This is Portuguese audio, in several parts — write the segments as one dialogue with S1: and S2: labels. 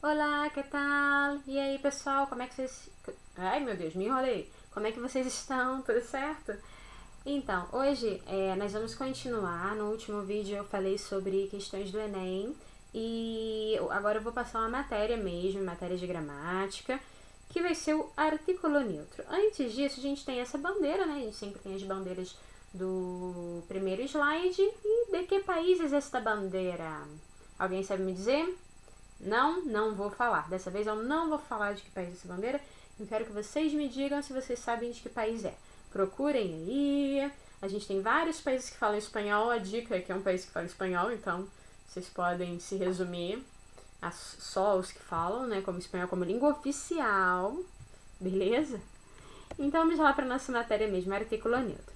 S1: Olá, que tal? E aí, pessoal, como é que vocês... Ai, meu Deus, me enrolei. Como é que vocês estão? Tudo certo? Então, hoje nós vamos continuar. No último vídeo eu falei sobre questões do Enem e agora eu vou passar uma matéria mesmo, matéria de gramática, que vai ser o artículo neutro. Antes disso, a gente tem essa bandeira, né? A gente sempre tem as bandeiras do primeiro slide. E de que país é esta bandeira? Alguém sabe me dizer? Não vou falar. Dessa vez eu não vou falar de que país é essa bandeira. Eu quero que vocês me digam se vocês sabem de que país é. Procurem aí. A gente tem vários países que falam espanhol. A dica é que é um país que fala espanhol, então vocês podem se resumir a só os que falam, né, como espanhol como língua oficial. Beleza? Então vamos lá para nossa matéria mesmo, artículo neutro.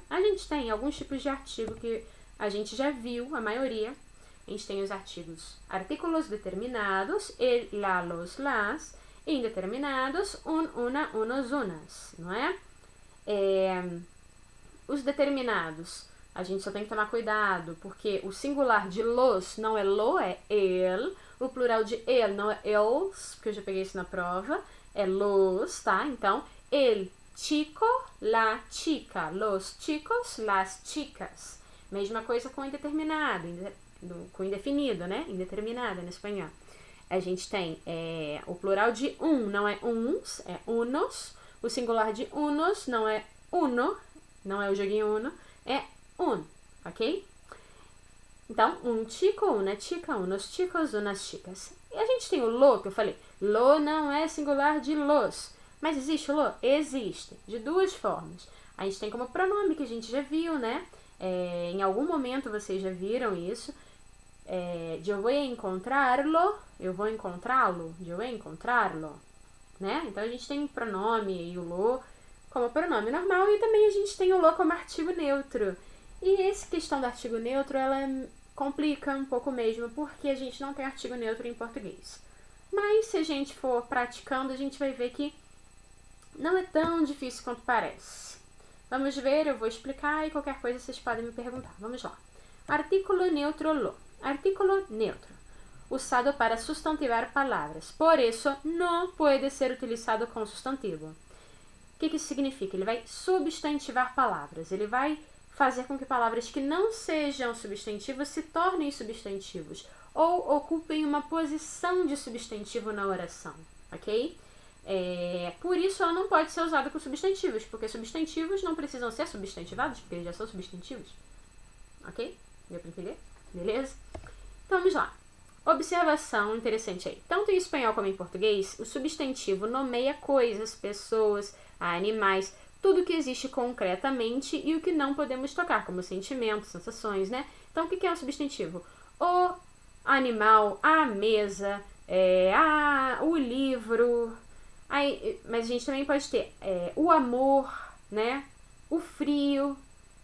S1: A gente tem alguns tipos de artigo que a gente já viu, a maioria. A gente tem os artículos determinados, el, la, los, las, indeterminados, un, una, unos, unas, não é? Os determinados, a gente só tem que tomar cuidado, porque o singular de los não é lo, é el, o plural de el não é els, porque eu já peguei isso na prova, é los, tá? Então, el chico, la chica, los chicos, las chicas. Mesma coisa com indeterminado, com indefinido, né? Indeterminado no espanhol. A gente tem o plural de não é uns, é unos. O singular de unos não é uno, não é o joguinho uno, é un, ok? Então, um chico, uma chica, unos chicos, unas chicas. E a gente tem o lo, que eu falei. Lo não é singular de los. Mas existe o lo? Existe. De duas formas. A gente tem como pronome, que a gente já viu, né? Em algum momento vocês já viram isso. Eu vou encontrarlo, eu vou encontrá-lo, eu vou encontrarlo, né? Então a gente tem o pronome e o lo como pronome normal e também a gente tem o lo como artigo neutro. E essa questão do artigo neutro, ela complica um pouco mesmo, porque a gente não tem artigo neutro em português. Mas se a gente for praticando, a gente vai ver que não é tão difícil quanto parece. Vamos ver, eu vou explicar e qualquer coisa vocês podem me perguntar. Vamos lá. Artículo neutro lo. Artículo neutro, usado para sustantivar palavras. Por isso, não pode ser utilizado com substantivo. O que isso significa? Ele vai substantivar palavras. Ele vai fazer com que palavras que não sejam substantivos se tornem substantivos ou ocupem uma posição de substantivo na oração, ok? Por isso, ela não pode ser usada com substantivos, porque substantivos não precisam ser substantivados, porque eles já são substantivos, ok? Deu para entender? Beleza? Então vamos lá. Observação interessante aí. Tanto em espanhol como em português, o substantivo nomeia coisas, pessoas, animais, tudo que existe concretamente e o que não podemos tocar, como sentimentos, sensações, né? Então o que é um substantivo? O animal, a mesa, o livro, mas a gente também pode ter o amor, né? O frio,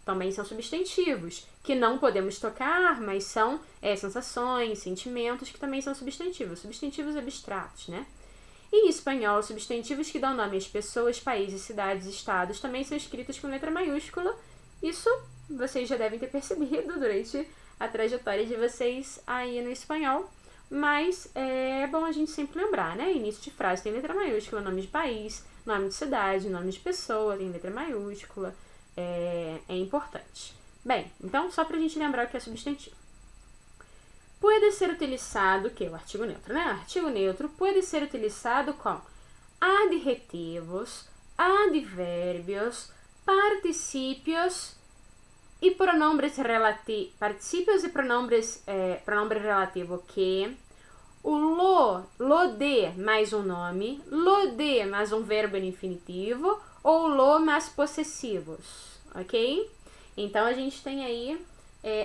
S1: também são substantivos, que não podemos tocar, mas são sensações, sentimentos, que também são substantivos abstratos, né? E em espanhol, substantivos que dão nome às pessoas, países, cidades, estados, também são escritos com letra maiúscula. Isso vocês já devem ter percebido durante a trajetória de vocês aí no espanhol, mas é bom a gente sempre lembrar, né? Início de frase tem letra maiúscula, nome de país, nome de cidade, nome de pessoa, tem letra maiúscula. É importante. Bem, então só pra gente lembrar o que é substantivo. Pode ser utilizado, que é o artigo neutro, né? Artigo neutro pode ser utilizado com adjetivos, advérbios, particípios e pronombres relativos. Particípios e pronombres pronome relativo que, o lo de mais um nome, lo de mais um verbo infinitivo ou lo mais possessivos, ok? Então a gente tem aí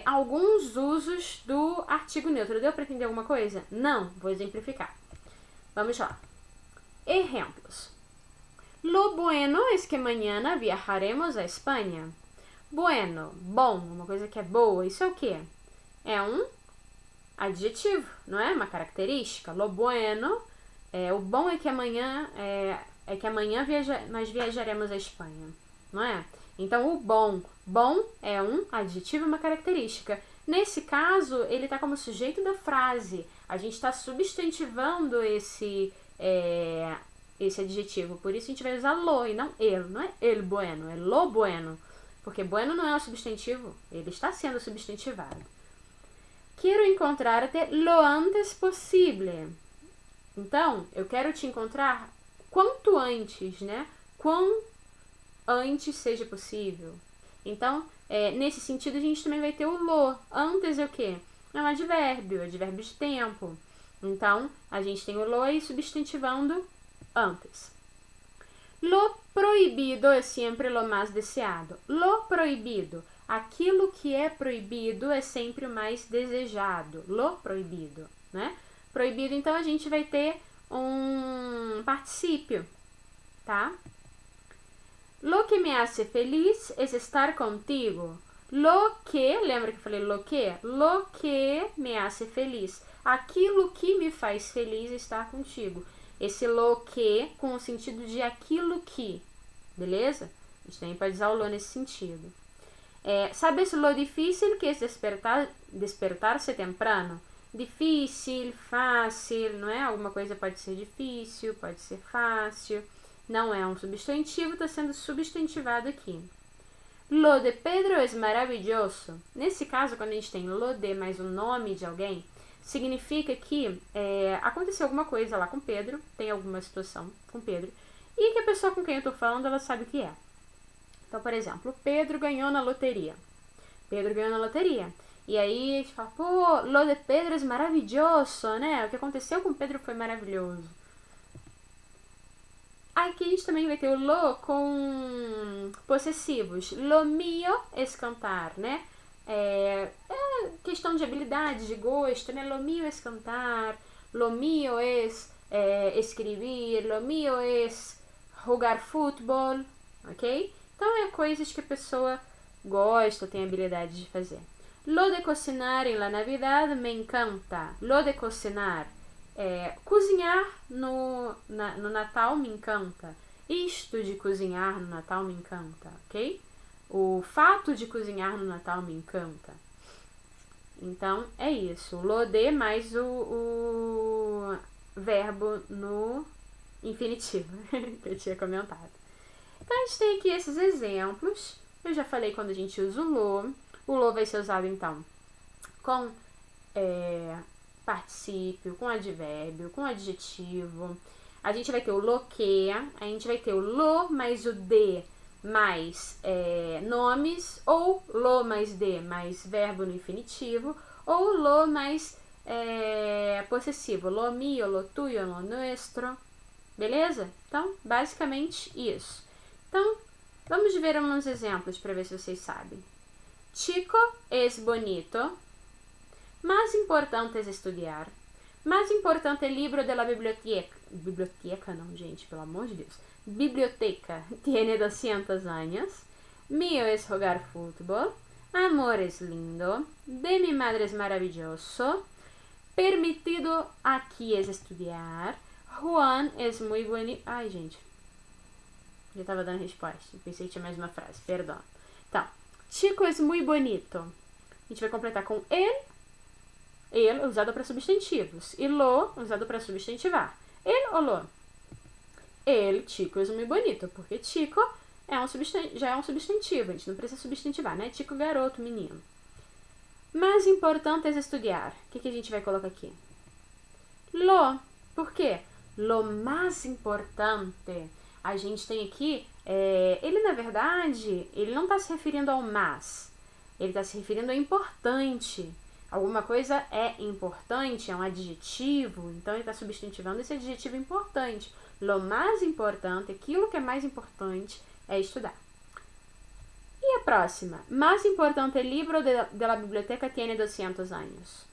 S1: alguns usos do artigo neutro. Deu para entender alguma coisa? Não, vou exemplificar. Vamos lá. Exemplos. Lo bueno es que mañana viajaremos a Espanha. Bueno, bom, uma coisa que é boa. Isso é o quê? É um adjetivo, não é? Uma característica. Lo bueno, o bom é que amanhã nós viajaremos à Espanha, não é? Então, o bom é um adjetivo e uma característica. Nesse caso, ele está como sujeito da frase. A gente está substantivando esse adjetivo. Por isso a gente vai usar lo e não el. Não é el bueno, é lo bueno. Porque bueno não é um substantivo, ele está sendo substantivado. Quero encontrar-te lo antes possível. Então, eu quero te encontrar quanto antes, né? Quão antes seja possível. Então, nesse sentido, a gente também vai ter o lo. Antes é o quê? É um advérbio de tempo. Então, a gente tem o lo aí substantivando antes. Lo proibido é sempre lo mais deseado. Lo proibido, aquilo que é proibido é sempre o mais desejado. Lo proibido, né? Proibido, então, a gente vai ter um particípio, tá? Lo que me hace feliz es estar contigo. Lo que, lembra que eu falei lo que? Lo que me hace feliz. Aquilo que me faz feliz é estar contigo. Esse lo que com o sentido de aquilo que, beleza? A gente também pode usar o lo nesse sentido. ¿Sabes lo difícil que es despertar-se temprano? Difícil, fácil, não é? Alguma coisa pode ser difícil, pode ser fácil. Não é um substantivo, está sendo substantivado aqui. Lo de Pedro es maravilloso. Nesse caso, quando a gente tem lo de mais o nome de alguém, significa que aconteceu alguma coisa lá com Pedro, tem alguma situação com Pedro, e que a pessoa com quem eu estou falando, ela sabe o que é. Então, por exemplo, Pedro ganhou na loteria. Pedro ganhou na loteria. E aí a gente fala, pô, lo de Pedro é maravilhoso, né? O que aconteceu com Pedro foi maravilhoso. Aqui a gente também vai ter o lo com possessivos. Lo mio es cantar, né? Questão de habilidade, de gosto, né? Lo mio es cantar, lo mio es escrever, lo mio es jogar futebol, ok? Então, coisas que a pessoa gosta, tem habilidade de fazer. Lo de cocinar en la Navidad me encanta. Lo de cocinar. Cozinhar no Natal me encanta. Isto de cozinhar no Natal me encanta, ok? O fato de cozinhar no Natal me encanta. Então, é isso. Lo de mais o verbo no infinitivo, que eu tinha comentado. Então, a gente tem aqui esses exemplos. Eu já falei quando a gente usa o lo. O lo vai ser usado, então, com particípio, com advérbio, com adjetivo. A gente vai ter o lo que, a gente vai ter o lo mais o de mais nomes, ou lo mais de mais verbo no infinitivo, ou lo mais possessivo, lo mio, lo tuyo, lo nuestro, beleza? Então, basicamente isso. Então, vamos ver alguns exemplos para ver se vocês sabem. Chico es bonito. Más importante es estudiar. Más importante el libro de la biblioteca. Biblioteca não, gente, pelo amor de Deus. Biblioteca tiene 200 años. Mío es jugar fútbol. Amor es lindo. De mi madre es maravilloso. Permitido aquí es estudiar. Juan es muy bonito. Ai, gente. Já estava dando resposta. Pensei que tinha mais uma frase. Perdão. Então, Chico es muy bonito. A gente vai completar com ele usado para substantivos. E lo, usado para substantivar. Ele ou lo? Ele, Chico, é muito bonito. Porque Chico já é um substantivo. A gente não precisa substantivar, né? Chico, garoto, menino. Mais importante é estudar. O que a gente vai colocar aqui? Lo. Por quê? Lo mais importante. A gente tem aqui... ele, na verdade, ele não está se referindo ao mais. Ele está se referindo ao importante. Alguma coisa é importante, é um adjetivo, então ele está substantivando esse adjetivo importante. Lo mais importante, aquilo que é mais importante, é estudar. E a próxima? Mais importante libro de la biblioteca tiene 200 años.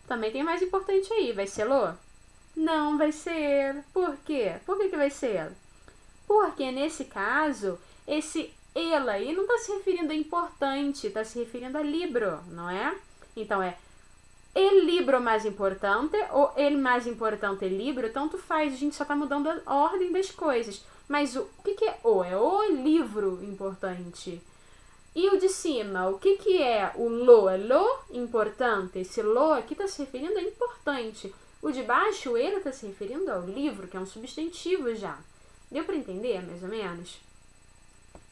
S1: Também tem mais importante aí, vai ser lo? Não vai ser. Por quê? Por que vai ser? Porque nesse caso, esse ele aí não está se referindo a importante, está se referindo a libro, não é? Então é el libro mais importante ou el mais importante libro, tanto faz, a gente só está mudando a ordem das coisas. Mas o que é o? É o livro importante. E o de cima, o que é o lo? É lo importante. Esse lo aqui está se referindo a importante. O de baixo, ele está se referindo ao livro, que é um substantivo já. Deu para entender, mais ou menos?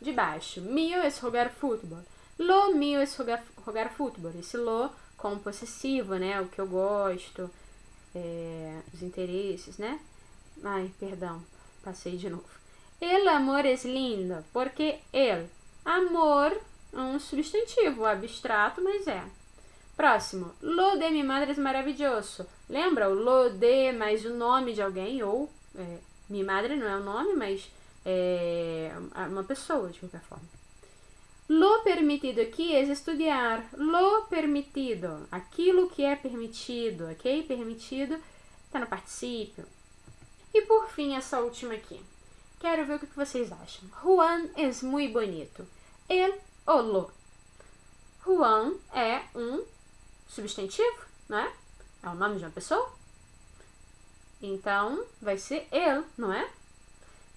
S1: De baixo, mio es jogar fútbol. Lo mio es jogar fútbol. Esse lo como possessivo, né? O que eu gosto, os interesses, né? Ai, perdão, passei de novo. El amor es lindo, porque el, amor, um substantivo abstrato, mas é. Próximo, lo de mi madre es maravilloso. Lembra o lo de mais o nome de alguém, ou mi madre não é o nome, mas é uma pessoa, de qualquer forma. Lo permitido aqui é estudar. Lo permitido, aquilo que é permitido, ok? Permitido está no particípio. E por fim, essa última aqui. Quero ver o que vocês acham. Juan es muy bonito. El ou lo? Juan é um substantivo, né? É o nome de uma pessoa. Então, vai ser el, não é?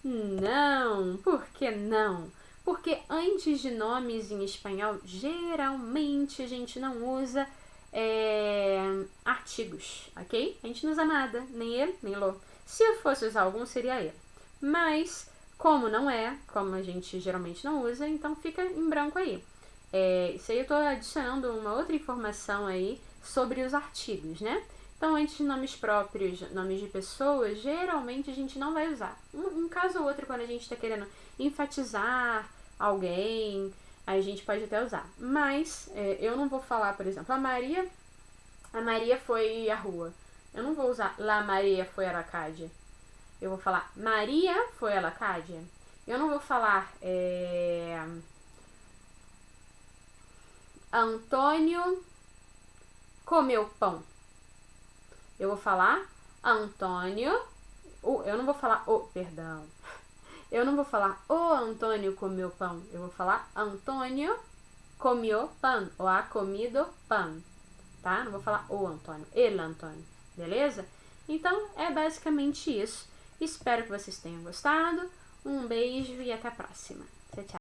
S1: Não. Por que não? Porque antes de nomes em espanhol, geralmente a gente não usa artigos, ok? A gente não usa nada, nem ele, nem lo. Se eu fosse usar algum, seria ele. Mas, como não é, como a gente geralmente não usa, então fica em branco aí. Isso aí eu estou adicionando uma outra informação aí sobre os artigos, né? Então, antes de nomes próprios, nomes de pessoas, geralmente a gente não vai usar. Um caso ou outro, quando a gente está querendo enfatizar alguém, a gente pode até usar. Mas, eu não vou falar, por exemplo, a Maria foi à rua. Eu não vou usar La Maria foi a la calle. Eu vou falar Maria foi a la calle. Eu não vou falar Antônio comeu pão. Eu vou falar Antônio. Eu não vou falar perdão. Eu não vou falar o Antônio comeu pão. Eu vou falar Antônio comeu pão. Ou ha comido pão. Tá? Não vou falar o Antônio. Ele Antônio. Beleza? Então, é basicamente isso. Espero que vocês tenham gostado. Um beijo e até a próxima. Tchau, tchau.